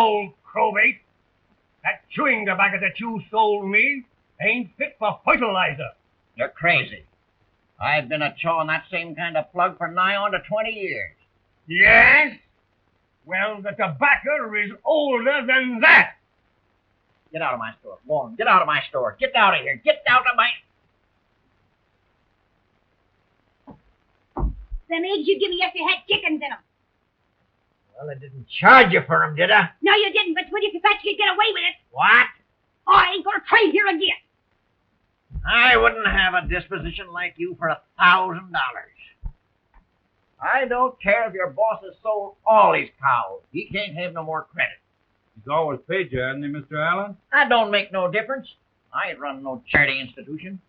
old crowbait. That chewing tobacco that you sold me ain't fit for fertilizer. You're crazy. I've been a chawing that same kind of plug for nigh on to 20 years. Yes? Well, the tobacco is older than that. Get out of my store. Go on, get out of my store. Get out of here. Get out of my... Them eggs you give me yesterday had chickens in them. Well, I didn't charge you for them, did I? No, you didn't, but would you if you could get away with it? What? Oh, I ain't gonna trade here again. I wouldn't have a disposition like you for $1,000. I don't care if your boss has sold all his cows. He can't have no more credit. He's always paid you, hasn't he, Mr. Allen? That don't make no difference. I ain't run no charity institution.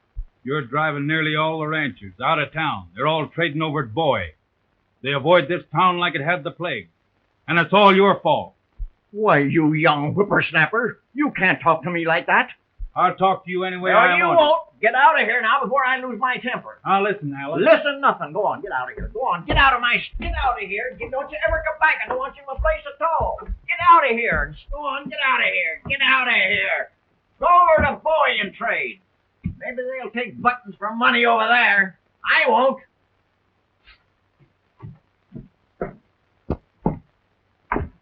You're driving nearly all the ranchers out of town. They're all trading over at Boy. They avoid this town like it had the plague. And it's all your fault. Why, you young whippersnapper, you can't talk to me like that. I'll talk to you anyway No, I you want. won't. Get out of here now before I lose my temper. Now listen, Allen. Listen, nothing. Go on, get out of here. Go on, get out of here. Don't you ever come back. I don't want you in my place at all. Get out of here. Go on, get out of here. Get out of here. Go over to Boy and trade. Maybe they'll take buttons for money over there. I won't.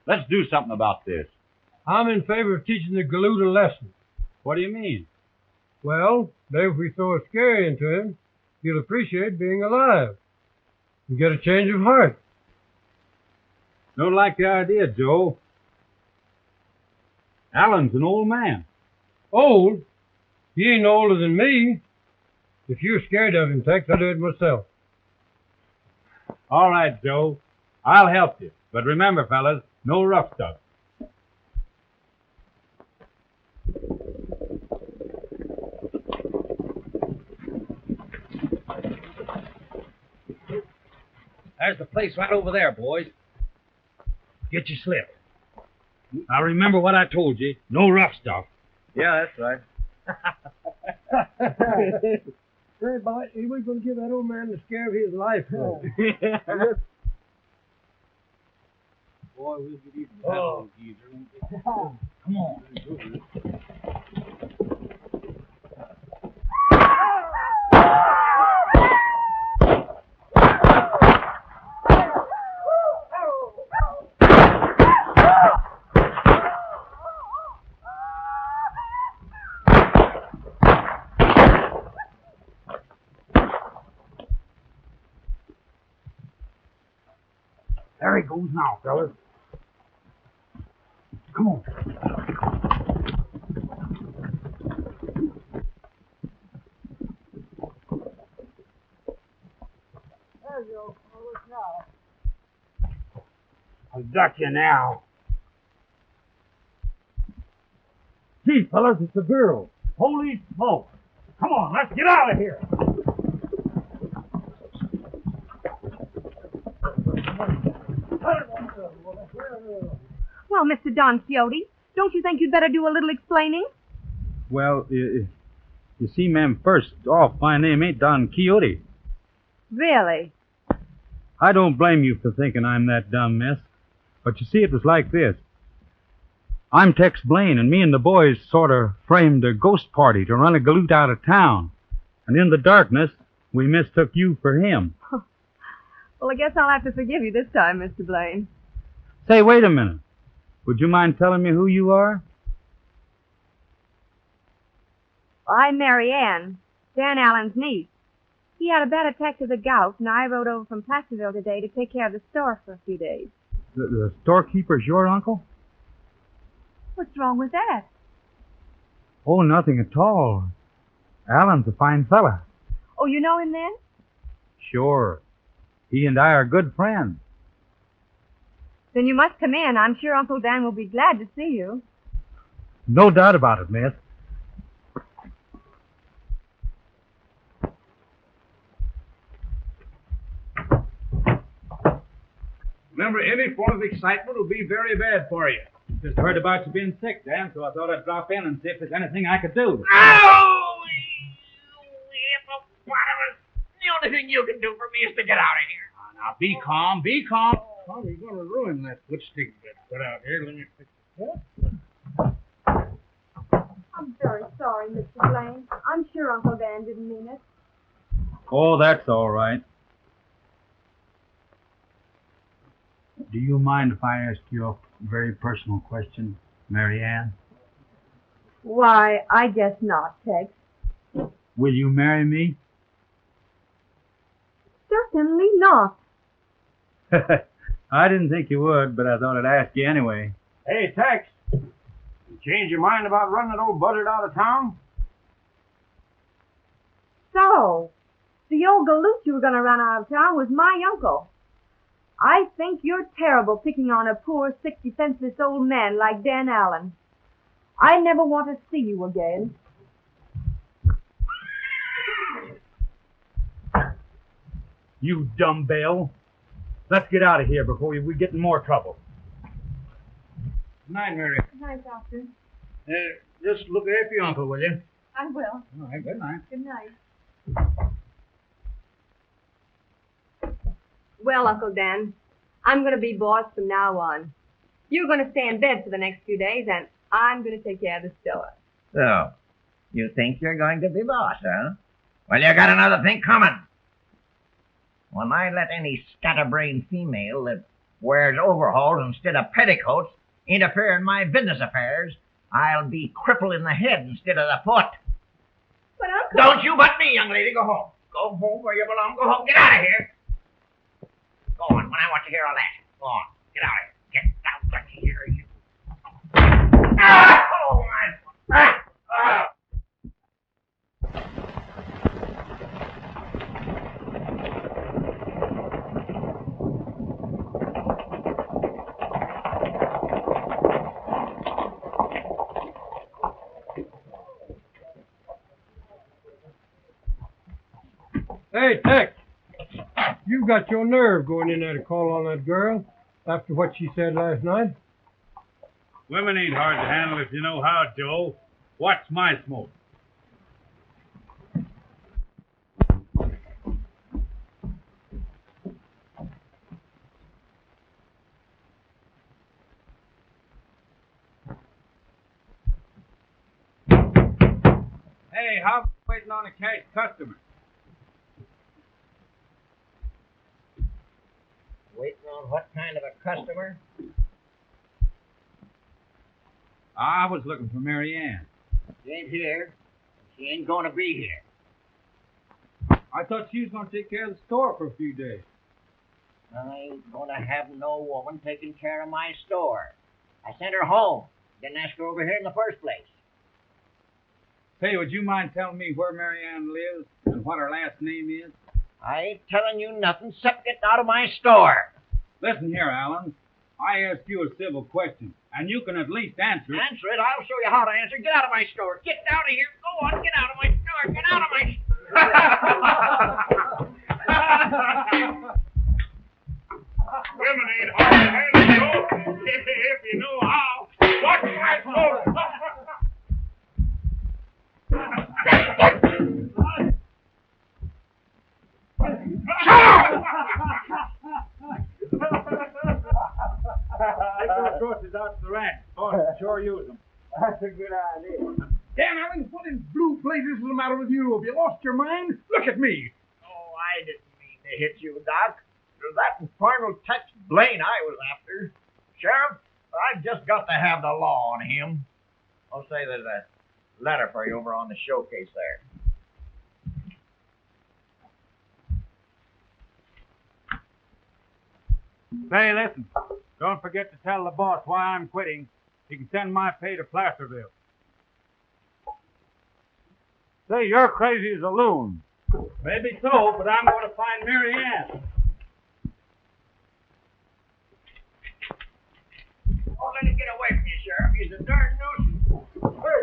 Let's do something about this. I'm in favor of teaching the galoot a lesson. What do you mean? Well, maybe if we throw a scare into him, he'll appreciate being alive and get a change of heart. Don't like the idea, Joe. Allen's an old man. Old? He ain't older than me. If you're scared of him, Tex, I'll do it myself. All right, Joe. I'll help you. But remember, fellas, no rough stuff. There's the place right over there, boys. Get your slip. Now remember what I told you. No rough stuff. Yeah, that's right. Hey, boy, he was going to give that old man the scare of his life. Boy, we'll get even with that old geezer, won't we? Come on. There he goes now, fellas. Come on. There you go. I'll duck you now. Gee, fellas, it's a girl. Holy smoke. Come on, let's get out of here. Well, Mr. Don Quixote, don't you think you'd better do a little explaining? Well, you see, ma'am, first off, my name ain't Don Quixote. Really? I don't blame you for thinking I'm that dumb, miss. But you see, it was like this. I'm Tex Blaine, and me and the boys sort of framed a ghost party to run a galoot out of town. And in the darkness, we mistook you for him. Well, I guess I'll have to forgive you this time, Mr. Blaine. Say, wait a minute. Would you mind telling me who you are? I'm Mary Ann, Dan Allen's niece. He had a bad attack of the gout, and I rode over from Placerville today to take care of the store for a few days. The storekeeper's your uncle? What's wrong with that? Oh, nothing at all. Allen's a fine fella. Oh, you know him then? Sure. He and I are good friends. Then you must come in. I'm sure Uncle Dan will be glad to see you. No doubt about it, miss. Remember, any form of excitement will be very bad for you. Just heard about you being sick, Dan, so I thought I'd drop in and see if there's anything I could do. Oh, you hippopotamus. The only thing you can do for me is to get out of here. Now, be calm, be calm. Oh, you're going to ruin that foot stick that's put out here. Let me fix it. I'm very sorry, Mr. Blaine. I'm sure Uncle Dan didn't mean it. Oh, that's all right. Do you mind if I ask you a very personal question, Mary Ann? Why, I guess not, Tex. Will you marry me? Certainly not. I didn't think you would, but I thought I'd ask you anyway. Hey, Tex. You change your mind about running that old buzzard out of town? So, the old galoot you were going to run out of town was my uncle. I think you're terrible picking on a poor, sick, defenseless old man like Dan Allen. I never want to see you again. You dumb Bill. Let's get out of here before we get in more trouble. Good night, Mary. Good night, Doctor. Just look after your uncle, will you? I will. All right, good night. Good night. Well, Uncle Dan, I'm going to be boss from now on. You're going to stay in bed for the next few days, and I'm going to take care of the store. So, you think you're going to be boss, huh? Well, you got another thing coming. When I let any scatterbrained female that wears overalls instead of petticoats interfere in my business affairs, I'll be crippled in the head instead of the foot. But Uncle... Don't you but me, young lady. Go home. Go home where you belong. Go home. Get out of here. Go on. When I want to hear all that. Go on. Get out of here. Get out of here, you. Ah! Oh, my. Ah! Ah! Hey, Tex, you got your nerve going in there to call on that girl after what she said last night. Women ain't hard to handle if you know how, Joe. Watch my smoke. Hey, how's waiting on a cash customer? Waiting on what kind of a customer? I was looking for Mary Ann. She ain't here. She ain't going to be here. I thought she was going to take care of the store for a few days. I ain't going to have no woman taking care of my store. I sent her home. Didn't ask her over here in the first place. Say, would you mind telling me where Mary Ann lives and what her last name is? I ain't telling you nothing except get out of my store. Listen here, Alan. I asked you a civil question, and you can at least answer it. Answer it. I'll show you how to answer. Get out of my store. Get out of here. Go on. Get out of my store. Get out of my store. Women ain't hard to handle, Joe. If you know how. Watch my store. Take those horses out to the ranch. Oh, sure use them. That's a good idea. Dan Allen, what in blue blazes is the matter with you? Have you lost your mind? Look at me. Oh, I didn't mean to hit you, Doc. It was that infernal Tex Blaine I was after. Sheriff, I've just got to have the law on him. I'll say there's a letter for you over on the showcase there. Say, listen. Don't forget to tell the boss why I'm quitting. He can send my pay to Placerville. Say, you're crazy as a loon. Maybe so, but I'm going to find Mary Ann. Oh, let him get away from you, Sheriff. He's a darn nuisance. Hey,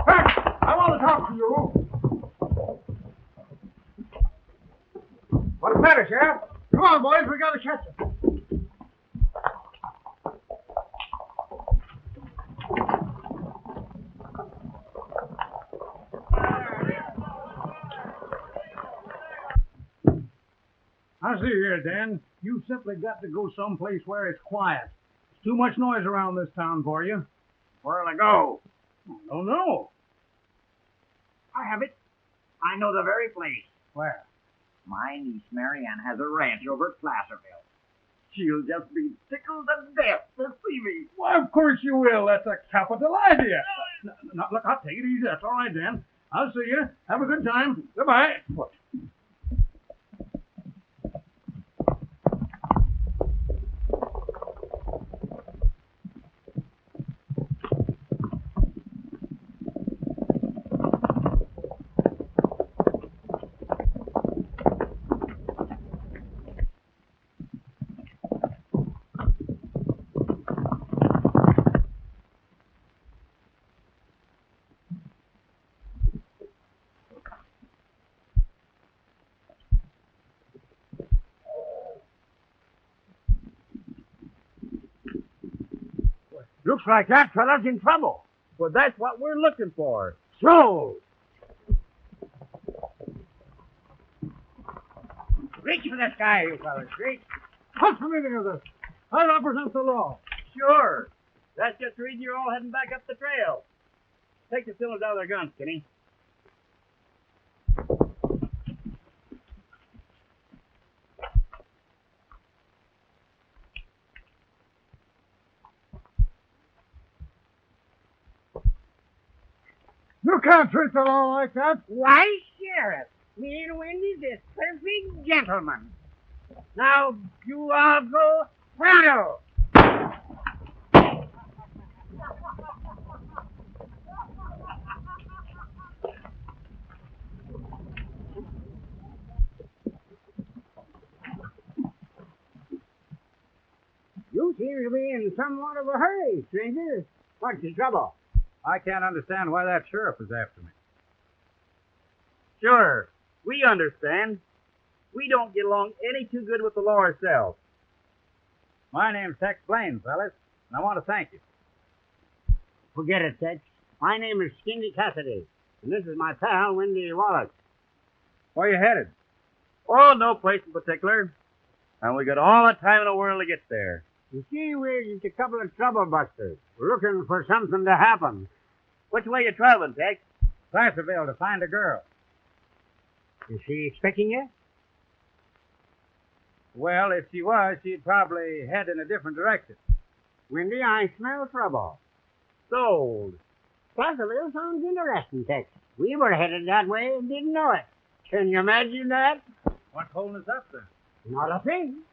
hey, I want to talk to you. What's the matter, Sheriff? Come on, boys, we got to catch him. I see here, Dan. You simply got to go someplace where it's quiet. Too much noise around this town for you. Where'll I go? Oh, no. I have it. I know the very place. Where? My niece Marianne has a ranch over at Placerville. She'll just be tickled to death to see me. Why, of course you will. That's a capital idea. Now, look, I'll take it easy. That's all right, then. I'll see you. Have a good time. Goodbye. Looks like that fella's in trouble. Well, that's what we're looking for. So, reach for this guy, you fellas. Reach. What's the meaning of this? I represent the law. Sure. That's just the reason you're all heading back up the trail. Take the cylinders out of their guns, Kenny. You can't treat the law like that. Why, Sheriff, me and Wendy's is perfect gentlemen. Now, you all go pronto. You seem to be in somewhat of a hurry, stranger. What's the trouble? I can't understand why that sheriff is after me. Sure, we understand. We don't get along any too good with the law ourselves. My name's Tex Blaine, fellas, and I want to thank you. Forget it, Tex. My name is Skinny Cassidy, and this is my pal, Wendy Wallace. Where you headed? Oh, no place in particular. And we got all the time in the world to get there. You see, we're just a couple of troublebusters. We're looking for something to happen. Which way you traveling, Tex? Placerville to find a girl. Is she expecting you? Well, if she was, she'd probably head in a different direction. Wendy, I smell trouble. Sold. Placerville sounds interesting, Tex. We were headed that way and didn't know it. Can you imagine that? What's holding us up, then? Not a thing.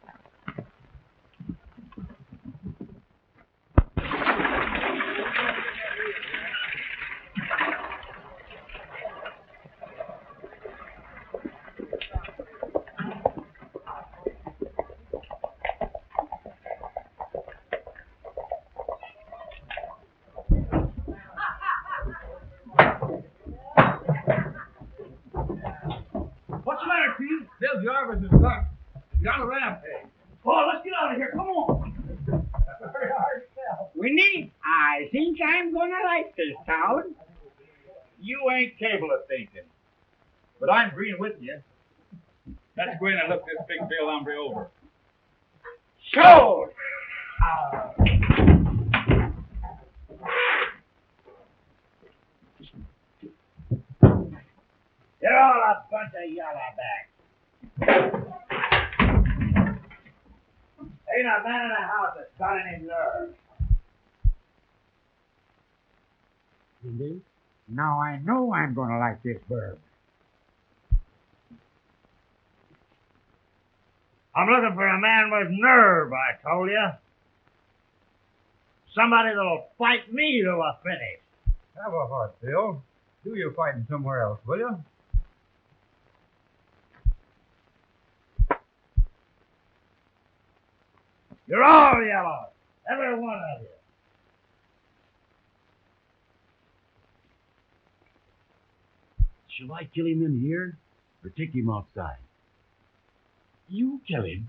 What's the matter, Pete? Bill Jarvis is back. He's on a rampage. Oh, let's get out of here. Come on. That's a very hard sell. Winnie, I think I'm gonna like this town. You ain't capable of thinking. But I'm agreeing with you. Let's go in and look this big Bill hombre over. Sold! You're all a bunch of yellowbacks. Ain't a man in the house that's got any nerve. Indeed. Now I know I'm gonna like this bird. I'm looking for a man with nerve, I told you. Somebody that'll fight me to a finish. Have a heart, Bill. Do your fighting somewhere else, will you? You're all yellow. Every one of you. Shall I kill him in here or take him outside? You kill him.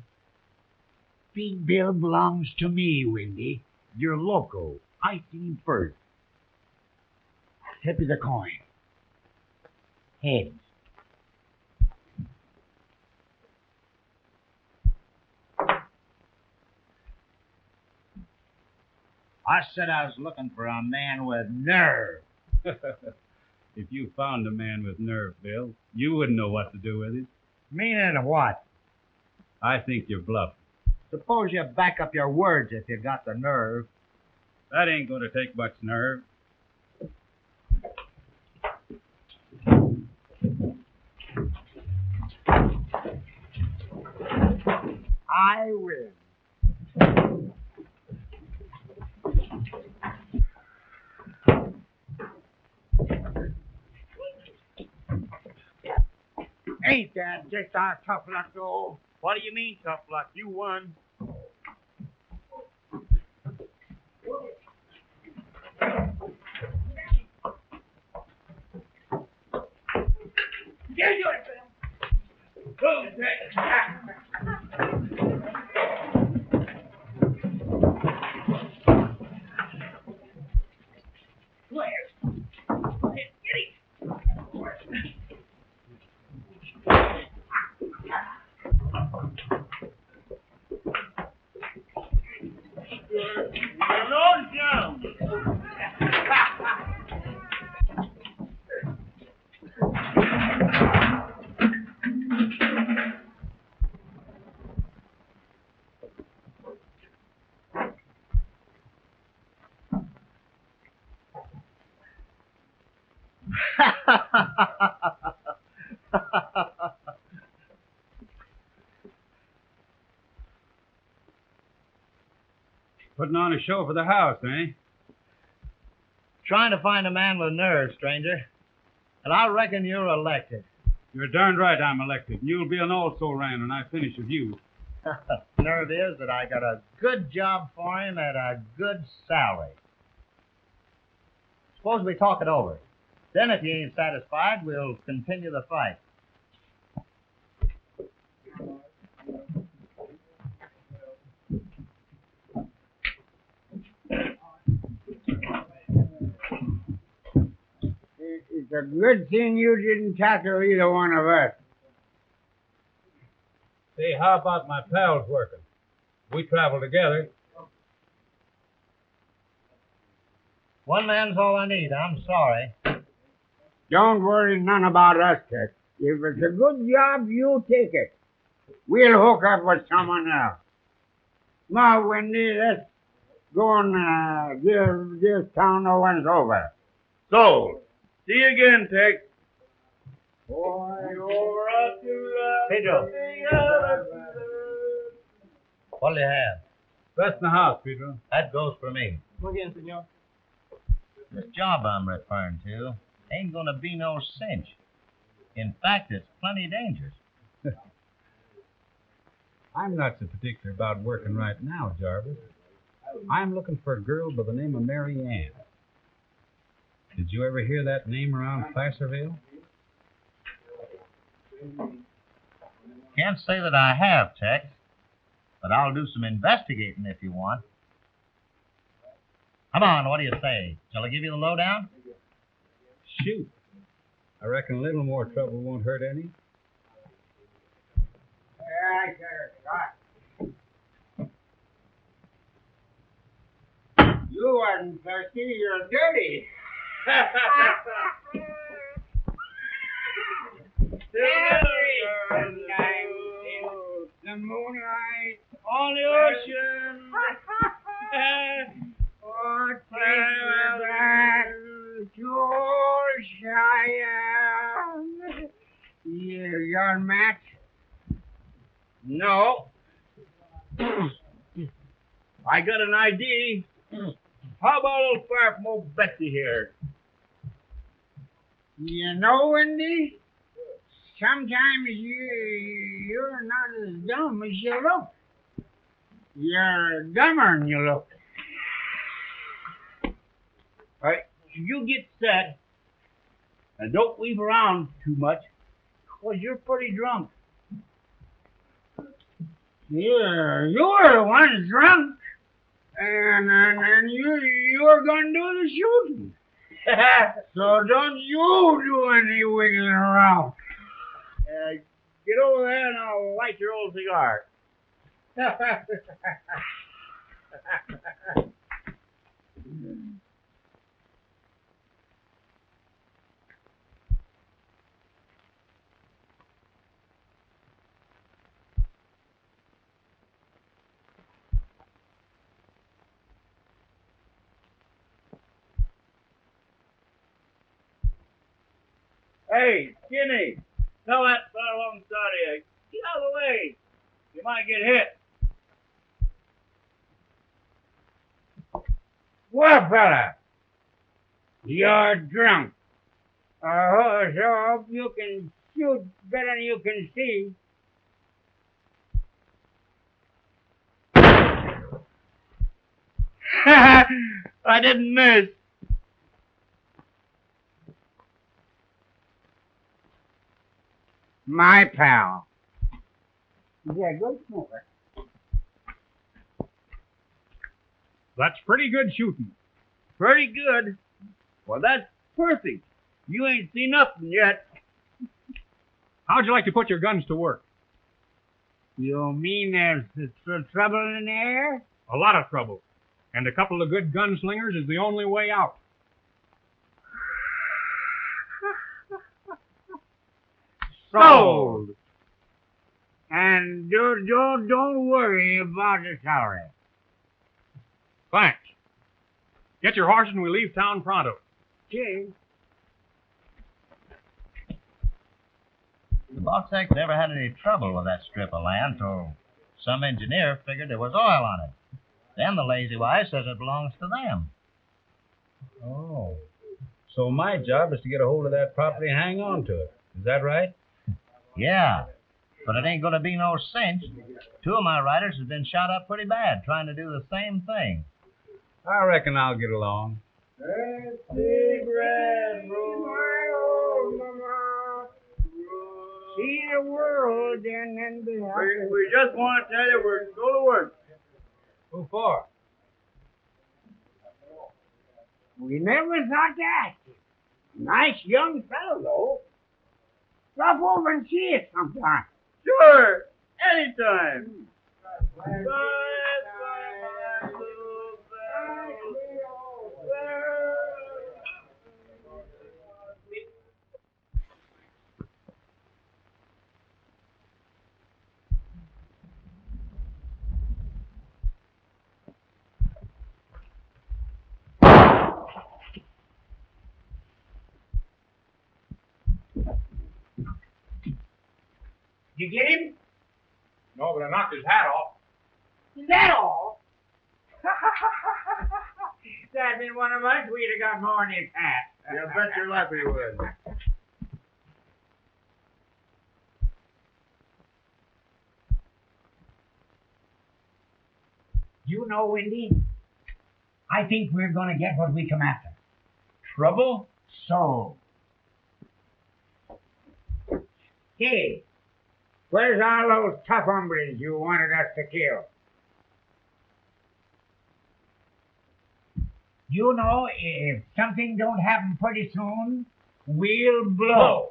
Big Bill belongs to me, Wendy. You're loco. I see him first. Tip of the coin. Heads. I said I was looking for a man with nerve. If you found a man with nerve, Bill, you wouldn't know what to do with it. Meaning what? I think you're bluffing. Suppose you back up your words if you got the nerve. That ain't going to take much nerve. I win. Ain't that just our tough luck, though? What do you mean, tough luck? You won. Get you it, Bill. Who's Putting on a show for the house, eh? Trying to find a man with nerve, stranger. And I reckon you're elected. You're darned right I'm elected. You'll be an also-ran when I finish with you. Nerve is that I got a good job for him at a good salary. Suppose we talk it over. Then if you ain't satisfied, we'll continue the fight. It's a good thing you didn't tackle either one of us. Say, how about my pals working? We travel together. One man's all I need. I'm sorry. Don't worry none about us, Tex. If it's a good job, you take it. We'll hook up with someone else. Now, Wendy, let's go and give this town a once over. So, see you again, Tex. Pedro. What'll you have? Best in the house, Pedro. That goes for me. Muy bien, señor. This job I'm referring to ain't gonna be no cinch. In fact, it's plenty dangerous. I'm not so particular about working right now, Jarvis. I'm looking for a girl by the name of Mary Ann. Did you ever hear that name around Placerville? Can't say that I have, Tex, but I'll do some investigating if you want. Come on, what do you say? Shall I give you the lowdown? Shoot. I reckon a little more trouble won't hurt any. You wasn't thirsty, you're dirty. The moonlight On the ocean. oh, take me back to Cheyenne. You got a match? No. I got an ID. How about old fire from old Betsy here? You know, Wendy, sometimes you're not as dumb as you look. You're dumber than you look. All right, you get set and don't weave around too much, because you're pretty drunk. You're the one that's drunk. And you're going to do the shooting. So don't you do any wiggling around. Get over there and I'll light your old cigar. Hey, Skinny, tell that fellow alongside of you, get out of the way. You might get hit. Well, fella, you're drunk. So I hope you can shoot better than you can see. I didn't miss. My pal. He's a good smoker. That's pretty good shooting. Pretty good. Well, that's perfect. You ain't seen nothing yet. How'd you like to put your guns to work? You mean there's trouble in the air? A lot of trouble. And a couple of good gunslingers is the only way out. Sold. And don't worry about the salary. Thanks. Get your horse and we leave town pronto. Okay. The Boxecs never had any trouble with that strip of land till some engineer figured there was oil on it. Then the lazy wife says it belongs to them. Oh. So my job is to get a hold of that property and hang on to it. Is that right? Yeah, but it ain't gonna be no cinch. Two of my riders have been shot up pretty bad trying to do the same thing. I reckon I'll get along. See the world and then be happy. We just want to tell you we're go to work. Who for? We never thought to ask you. Nice young fellow, though. Stop over and see us sometime. Sure, anytime. You get him? No, but I knocked his hat off. Is that all? If that'd been one of us, we'd have got more in his hat. You bet your life we would. You know, Windy, I think we're going to get what we come after. Trouble? So. Hey, where's all those tough hombres you wanted us to kill? You know, if something don't happen pretty soon, we'll blow.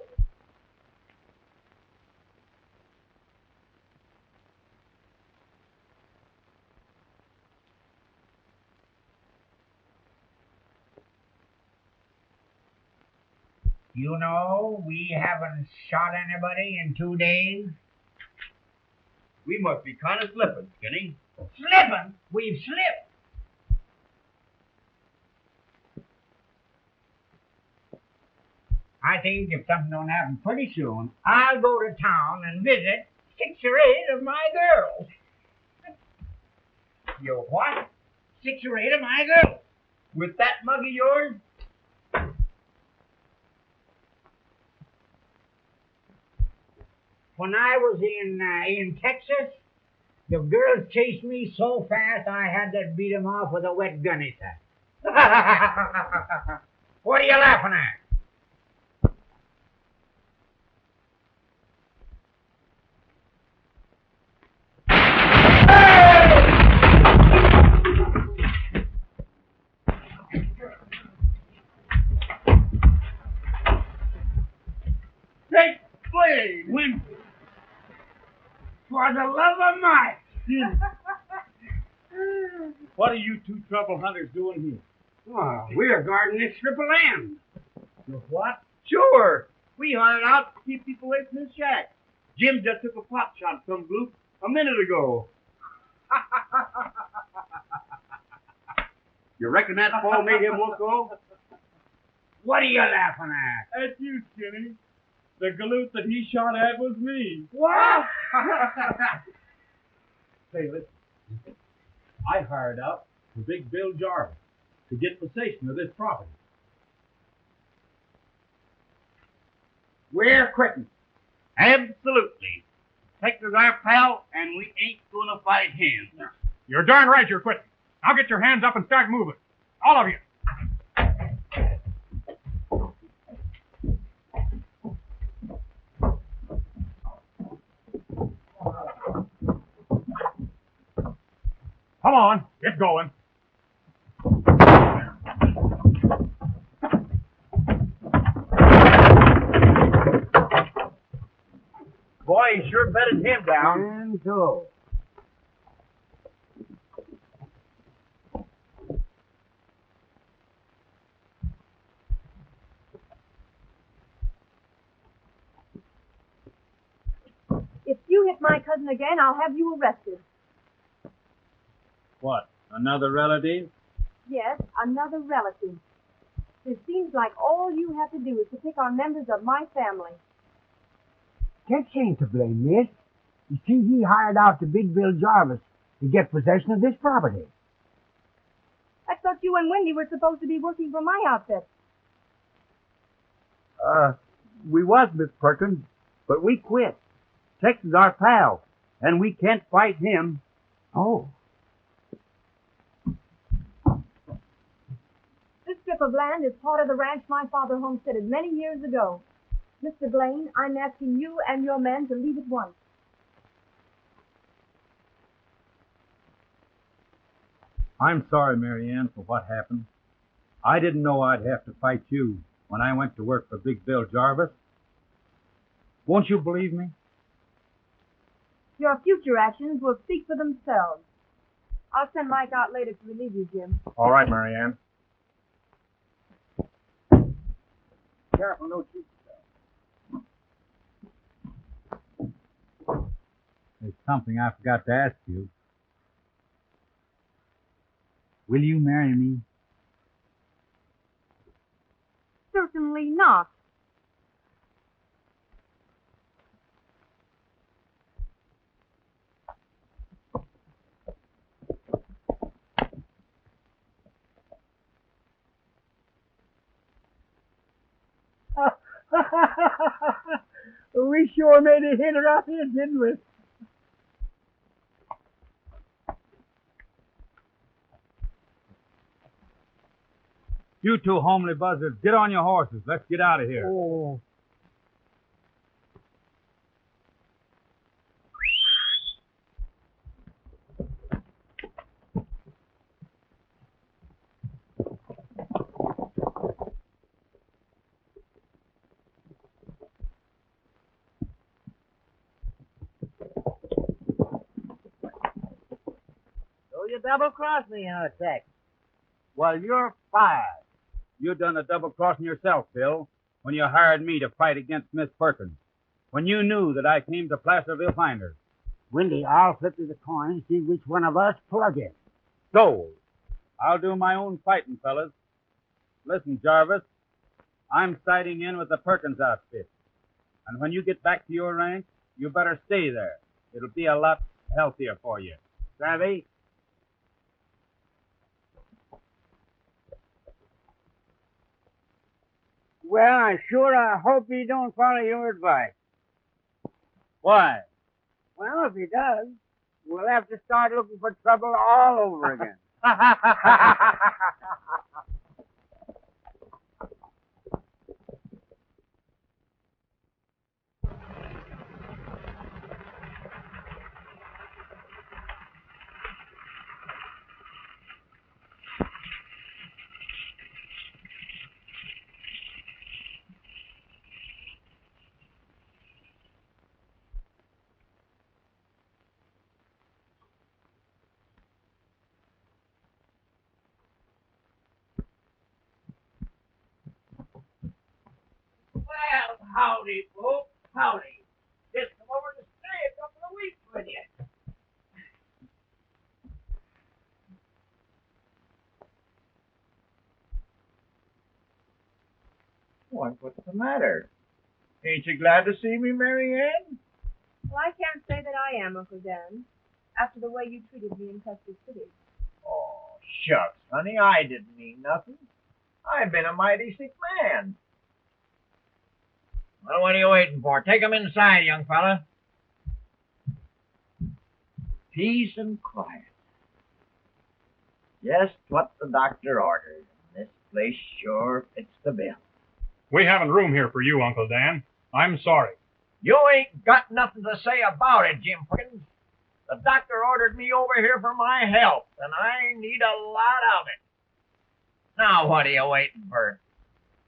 You know, we haven't shot anybody in 2 days. We must be kind of slipping, Skinny. Slipping? We've slipped. I think if something don't happen pretty soon, I'll go to town and visit 6 or 8 of my girls. You what? 6 or 8 of my girls. With that mug of yours? When I was in Texas, the girls chased me so fast I had to beat them off with a wet gunny sack. What are you laughing at? Take blade, Win. For the love of Mike! What are you two trouble hunters doing here? Oh, we're guarding this strip of land. What? Sure. We hired out to keep people away from his shack. Jim just took a pot shot at some group a minute ago. You reckon that fall made him look old? What are you laughing at? That's you, Skinny. The galoot that he shot at was me. What? Hey, listen. I hired out for Big Bill Jarvis to get possession of this property. We're quitting. Absolutely. Hector's our pal, and we ain't gonna fight him. You're darn right you're quitting. Now get your hands up and start moving. All of you. Come on, get going. Boy, he sure bedded him down. And so. If you hit my cousin again, I'll have you arrested. What, another relative? Yes, another relative. It seems like all you have to do is to pick on members of my family. Tex ain't to blame, miss. You see, he hired out to Big Bill Jarvis to get possession of this property. I thought you and Wendy were supposed to be working for my outfit. We was, Miss Perkins, but we quit. Tex is our pal, and we can't fight him. Oh. This strip of land is part of the ranch my father homesteaded many years ago. Mr. Blaine, I'm asking you and your men to leave at once. I'm sorry, Mary Ann, for what happened. I didn't know I'd have to fight you when I went to work for Big Bill Jarvis. Won't you believe me? Your future actions will speak for themselves. I'll send Mike out later to relieve you, Jim. All right, Mary Ann. Careful, don't shoot yourself. There's something I forgot to ask you. Will you marry me? Certainly not. We sure made a hit around here, didn't we? You two homely buzzards, get on your horses. Let's get out of here. Oh. So you double-crossed me, huh, Tex? Well, you're fired. You done a double-crossing yourself, Bill, when you hired me to fight against Miss Perkins, when you knew that I came to Placerville find her. Wendy, I'll flip you the coin and see which one of us plug it. So, I'll do my own fighting, fellas. Listen, Jarvis, I'm siding in with the Perkins outfit. And when you get back to your ranch, you better stay there. It'll be a lot healthier for you. Savvy? Well, I hope he don't follow your advice. Why? Well, if he does, we'll have to start looking for trouble all over again. howdy, folks. Howdy. Just come over to stay a couple of weeks with you. What's the matter? Ain't you glad to see me, Mary Ann? Well, I can't say that I am, Uncle Dan, after the way you treated me in Custer City. Oh, shucks, honey, I didn't mean nothing. I've been a mighty sick man. Well, what are you waiting for? Take 'em inside, young fella. Peace and quiet. Just what the doctor ordered. This place sure fits the bill. We haven't room here for you, Uncle Dan. I'm sorry. You ain't got nothing to say about it, Jim Perkins. The doctor ordered me over here for my health, and I need a lot of it. Now, what are you waiting for?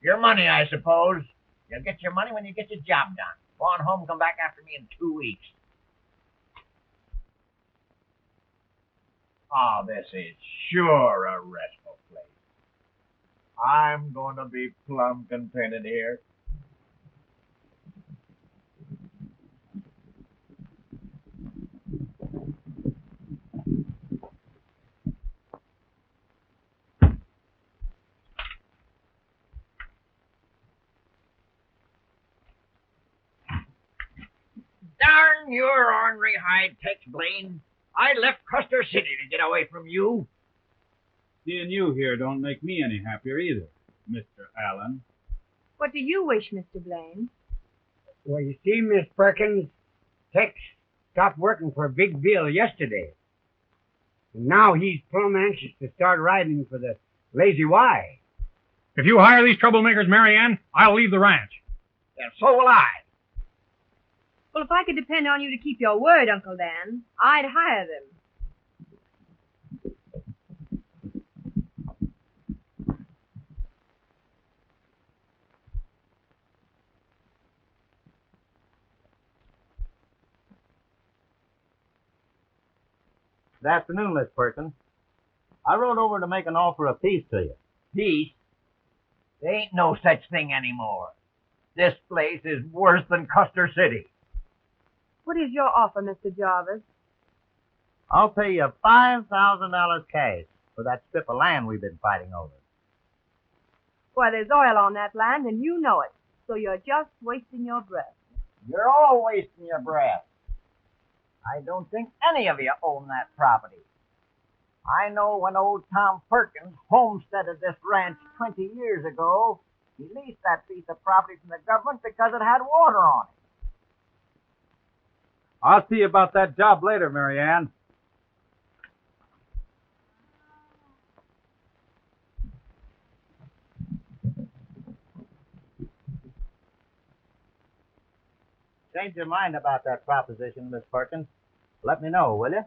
Your money, I suppose. You'll get your money when you get your job done. Go on home, come back after me in 2 weeks. Oh, this is sure a restful place. I'm going to be plumb contented here. Darn your ornery hide, Tex Blaine. I left Custer City to get away from you. Seeing you here don't make me any happier either, Mr. Allen. What do you wish, Mr. Blaine? Well, you see, Miss Perkins, Tex stopped working for Big Bill yesterday. And now he's plumb anxious to start riding for the Lazy Y. If you hire these troublemakers, Mary Ann, I'll leave the ranch. And so will I. Well, if I could depend on you to keep your word, Uncle Dan, I'd hire them. Good afternoon, Miss Perkins. I rode over to make an offer of peace to you. Peace? There ain't no such thing anymore. This place is worse than Custer City. What is your offer, Mr. Jarvis? I'll pay you $5,000 cash for that strip of land we've been fighting over. Why, there's oil on that land, and you know it. So you're just wasting your breath. You're all wasting your breath. I don't think any of you own that property. I know when old Tom Perkins homesteaded this ranch 20 years ago, he leased that piece of property from the government because it had water on it. I'll see about that job later, Mary Ann. Change your mind about that proposition, Miss Perkins. Let me know, will you?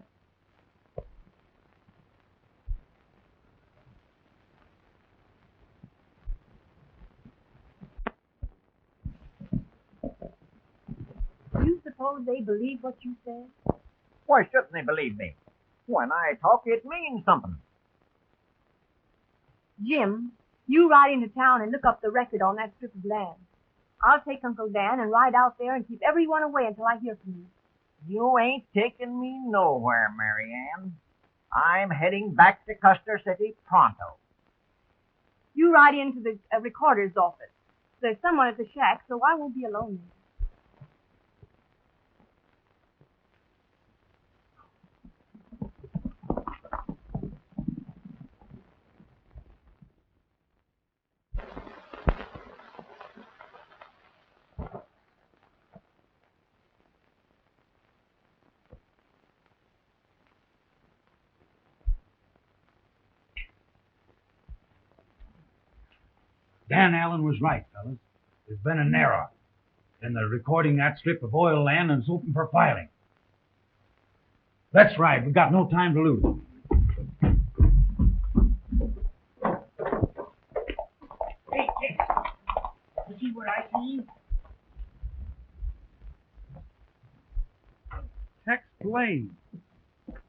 Do you suppose they believe what you say? Why shouldn't they believe me? When I talk, it means something. Jim, you ride into town and look up the record on that strip of land. I'll take Uncle Dan and ride out there and keep everyone away until I hear from you. You ain't taking me nowhere, Mary Ann. I'm heading back to Custer City pronto. You ride into the recorder's office. There's someone at the shack, so I won't be alone. Dan Allen was right, fellas. There's been an error. And they're recording that strip of oil land and it's open for filing. Let's ride. We've got no time to lose. Hey, Tex, you see what I see? Tex Blaine.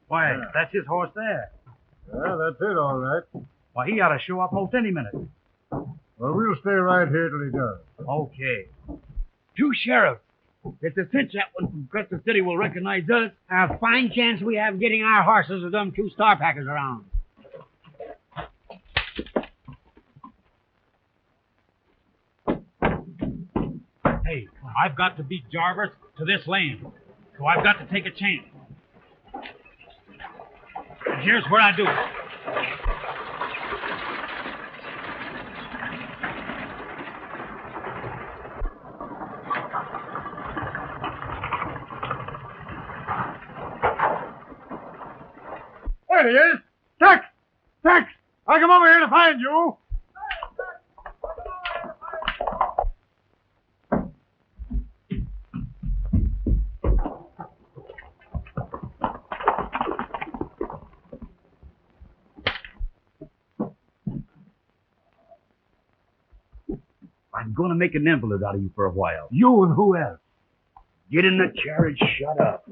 Why, that's his horse there. Yeah, that's it, all right. Why, he ought to show up most any minute. Well, we'll stay right here till he does. Okay. Two sheriffs. It's a cinch that one from Crescent City will recognize us. A fine chance we have getting our horses with them two star packers around. Hey, I've got to beat Jarvis to this lane, so I've got to take a chance. And here's where I do it. There he is! Tex! Tex! I come over here to find you! I'm going to make an invalid out of you for a while. You and who else? Get in the chair and shut up.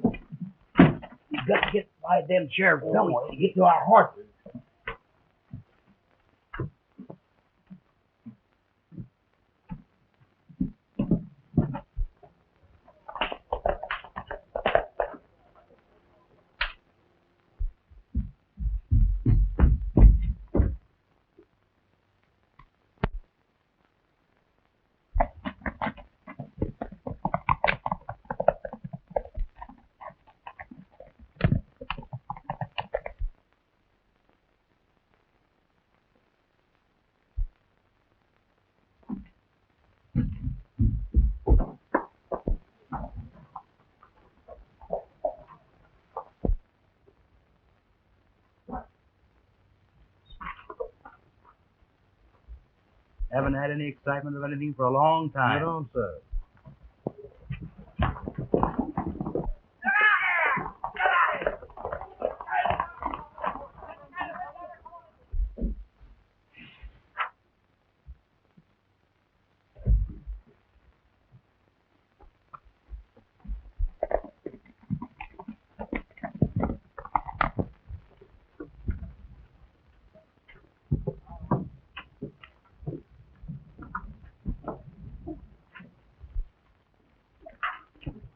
We've got to get by them sheriffs somewhere to get to our horses. Haven't had any excitement of anything for a long time. Right on, sir.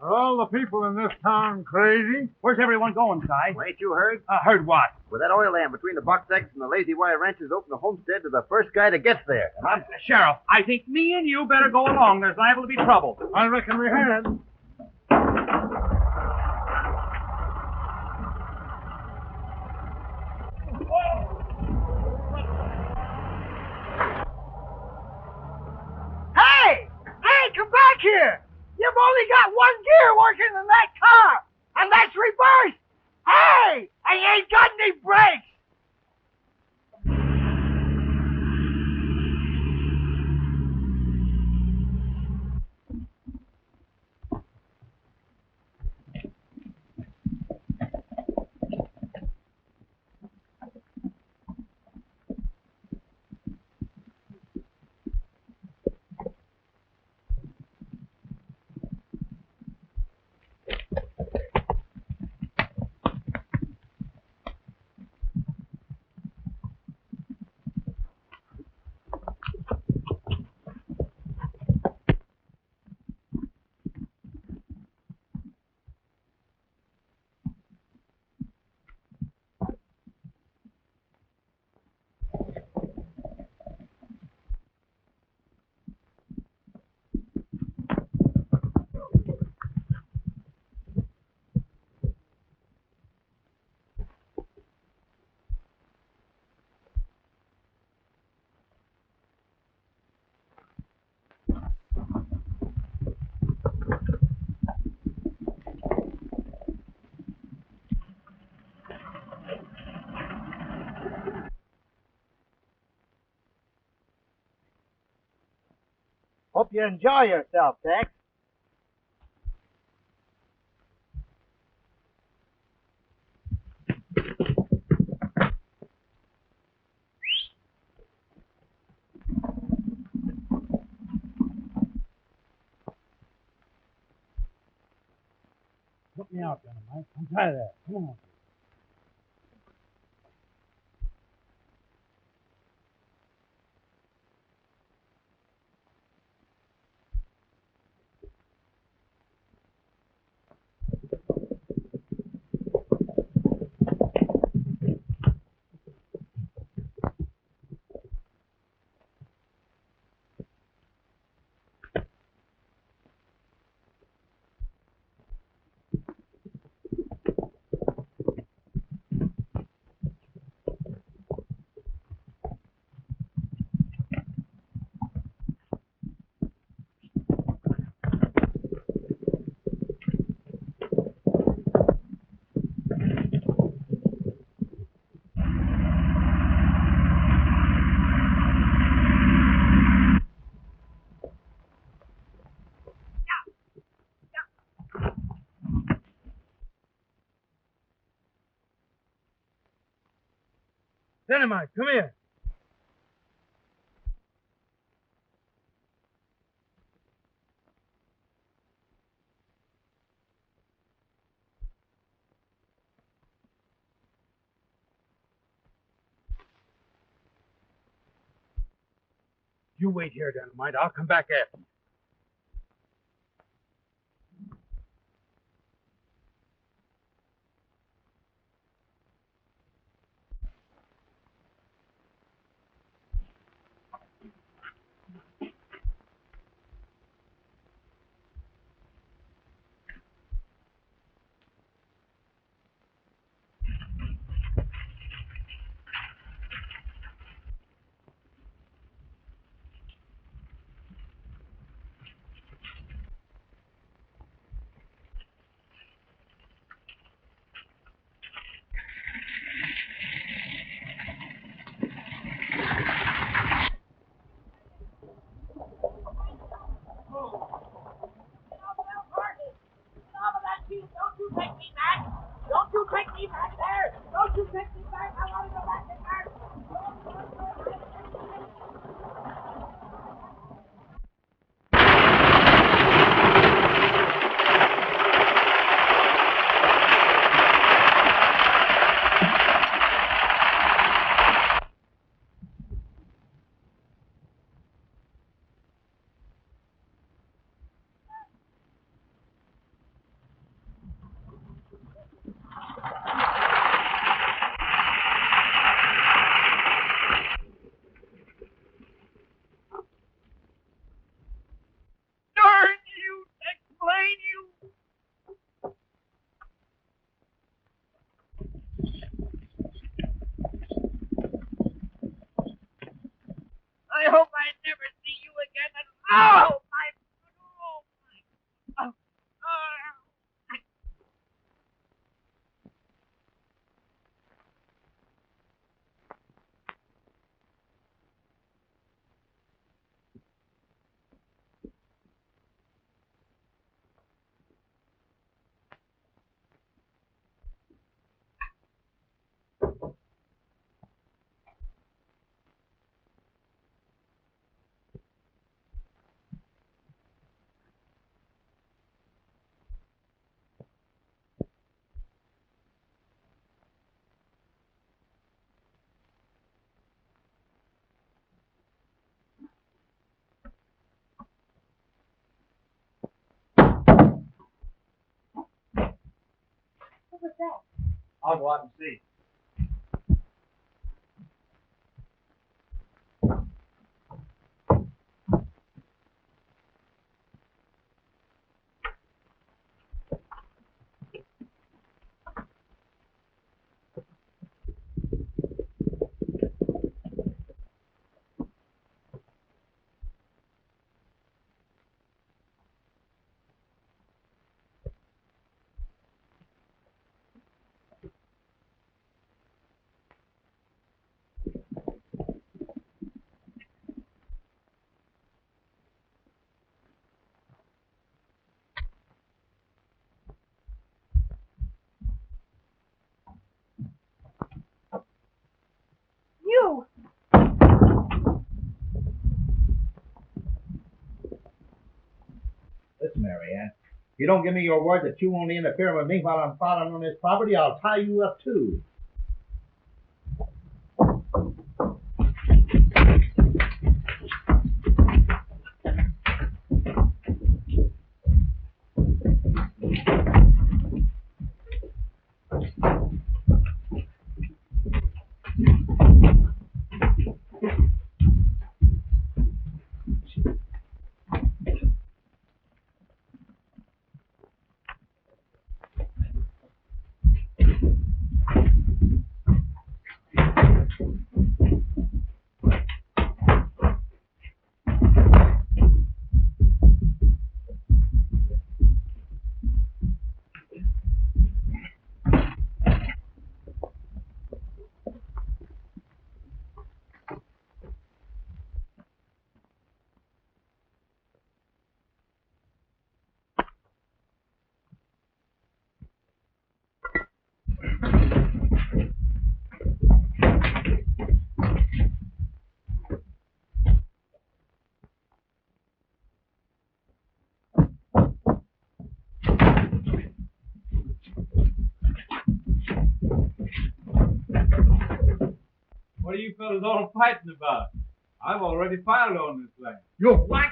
Are all the people in this town crazy? Where's everyone going, Kaye? Well, ain't you heard? Heard what? With that oil land between the Buck Texas and the Lazy Wire ranches, open the homestead to the first guy that gets there. And I'm... Sheriff, I think me and you better go along. There's liable to be trouble. I reckon we had. Hey! Hey, come back here! You've only got one gear working in that car, and that's reversed! Hey! I ain't got any brakes! Hope you enjoy yourself, Tex. Put me out, Mike. I'm tired of that. Come on. Dynamite, come here. You wait here, Dynamite. I'll come back after you. I hope I never see you again. And oh, my, oh, oh. What was that? I'll go out and see. You! Listen, Marianne. If you don't give me your word that you won't interfere with me while I'm filing on this property, I'll tie you up too. What are you fellas all fighting about? I've already filed on this land. You what?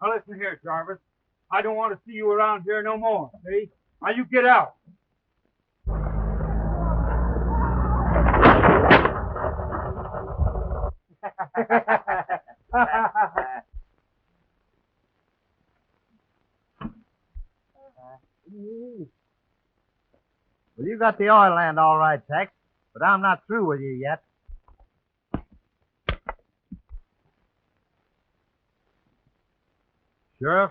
Now listen here, Jarvis. I don't want to see you around here no more, see? Now you get out. Well, you got the oil land all right, Tex, but I'm not through with you yet. Sheriff,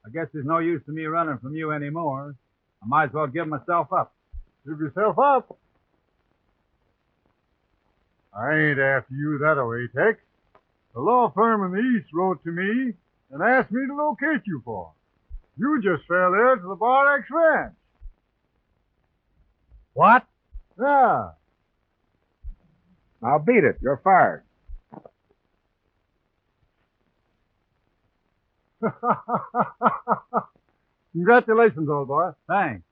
I guess there's no use to me running from you anymore. I might as well give myself up. Give yourself up. I ain't after you that way, Tex. A law firm in the East wrote to me and asked me to locate you for 'em. You just fell there to the Bardax Ranch. What? Yeah. Now beat it. You're fired. Congratulations, old boy. Thanks.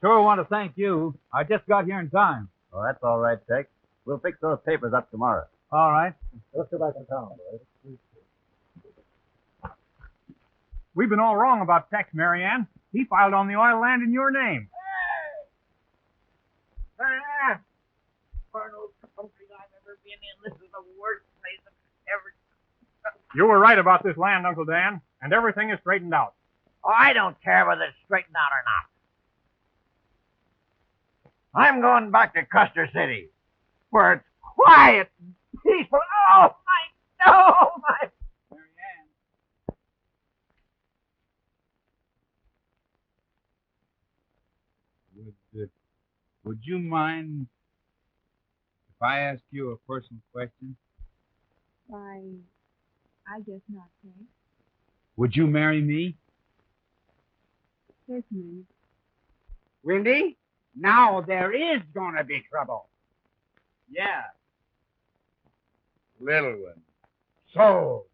Sure want to thank you. I just got here in time. Oh, that's all right, Tex. We'll fix those papers up tomorrow. All right. Let's go back in town, boys. We've been all wrong about Tex, Marianne. He filed on the oil land in your name. Arnold, country I've ever been in. This is the worst place I've ever... You were right about this land, Uncle Dan, and everything is straightened out. Oh, I don't care whether it's straightened out or not. I'm going back to Custer City, where it's quiet and peaceful. Oh, my... Would you mind if I ask you a personal question? Why, I guess not, Kay. Would you marry me? Certainly. Windy, now there is gonna be trouble. Yeah. Little one. So.